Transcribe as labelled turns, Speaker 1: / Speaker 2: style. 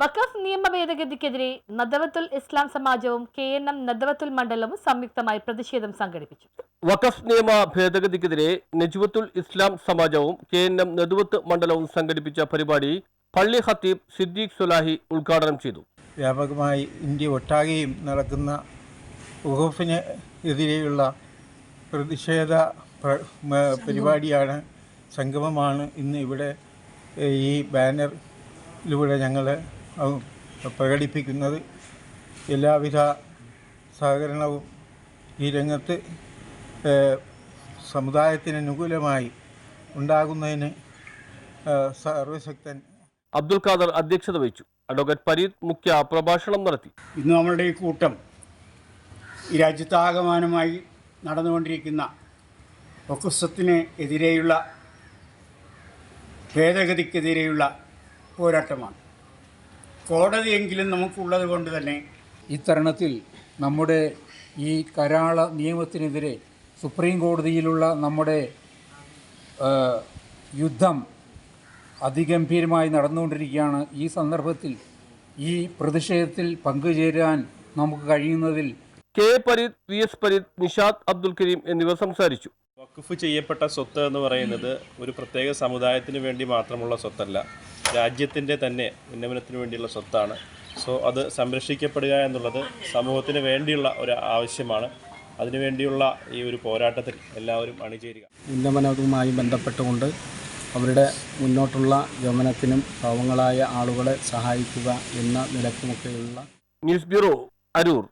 Speaker 1: വഖഫ് നിയമ ഭേദഗതിക്കെതിരെ നദവത്തുൽ ഇസ്ലാം സമാജവും KNM നദവത്തുൽ മണ്ഡലവും സംയുക്തമായി പ്രതിഷേധം സംഘടിപ്പിച്ചു.
Speaker 2: വഖഫ് നിയമ ഭേദഗതിക്കെതിരെ നജ്വത്തുൽ ഇസ്ലാം സമാജവും KNM നദവത്ത് മണ്ഡലവും സംഘടിപ്പിച്ച പരിപാടി പള്ളി ഖത്തീബ് സിദ്ദീഖ് സുലാഹി ഉദ്ഘാടനം ചെയ്തു.
Speaker 3: വ്യാപകമായി ഇന്ത്യ ഒട്ടാകെയും നടക്കുന്ന വഖഫിന് എതിരെയുള്ള പ്രതിഷേധ പരിപാടിയാണ്, സംഗമമാണ് ഇന്ന് ഇവിടെ ഈ ബാനറിലൂടെ ഞങ്ങൾ പ്രകടിപ്പിക്കുന്നത്. എല്ലാവിധ സഹകരണവും ഈ രംഗത്ത് സമുദായത്തിന് അനുകൂലമായി ഉണ്ടാകുന്നതിന് സർവശക്തൻ
Speaker 2: അബ്ദുൽ ഖാദർ അധ്യക്ഷത വഹിച്ചു. അഡ്വക്കേറ്റ് ഫരീദ് മുഖ്യ പ്രഭാഷണം നടത്തി.
Speaker 4: ഇന്ന് നമ്മളുടെ ഈ കൂട്ടം ഈ രാജ്യത്താകമാനമായി നടന്നുകൊണ്ടിരിക്കുന്ന വഖഫ് എതിരെയുള്ള ഭേദഗതിക്കെതിരെയുള്ള പോരാട്ടമാണ്. കോടതിയെങ്കിലും നമുക്കുള്ളത് കൊണ്ട് തന്നെ
Speaker 5: ഈ തരുണത്തിൽ നമ്മുടെ ഈ കരാള നിയമത്തിനെതിരെ സുപ്രീം കോടതിയിലുള്ള നമ്മുടെ യുദ്ധം അതിഗംഭീരമായി നടന്നുകൊണ്ടിരിക്കുകയാണ്. ഈ സന്ദർഭത്തിൽ ഈ പ്രതിഷേധത്തിൽ പങ്കുചേരാൻ നമുക്ക് കഴിയുന്നതിൽ
Speaker 2: K. ഫരീദ്, VS ഫരീദ്, നിഷാദ് അബ്ദുൽ കരീം എന്നിവർ സംസാരിച്ചു.
Speaker 6: വഖഫ് ചെയ്യപ്പെട്ട സ്വത്ത് എന്ന് പറയുന്നത് ഒരു പ്രത്യേക സമുദായത്തിന് വേണ്ടി മാത്രമുള്ള സ്വത്തല്ല, രാജ്യത്തിൻ്റെ തന്നെ ഉന്നമനത്തിന് വേണ്ടിയുള്ള സ്വത്താണ്. സോ അത് സംരക്ഷിക്കപ്പെടുക എന്നുള്ളത് സമൂഹത്തിന് വേണ്ടിയുള്ള ഒരു ആവശ്യമാണ്. അതിനുവേണ്ടിയുള്ള ഈ ഒരു പോരാട്ടത്തിൽ എല്ലാവരും അണിചേരുക.
Speaker 7: ഉന്നമനവുമായി ബന്ധപ്പെട്ടുകൊണ്ട് അവരുടെ മുന്നോട്ടുള്ള ഗമനത്തിനും പാവങ്ങളായ ആളുകളെ സഹായിക്കുക എന്ന നിലക്കുമൊക്കെയുള്ള
Speaker 2: ന്യൂസ് ബ്യൂറോ, അരൂർ.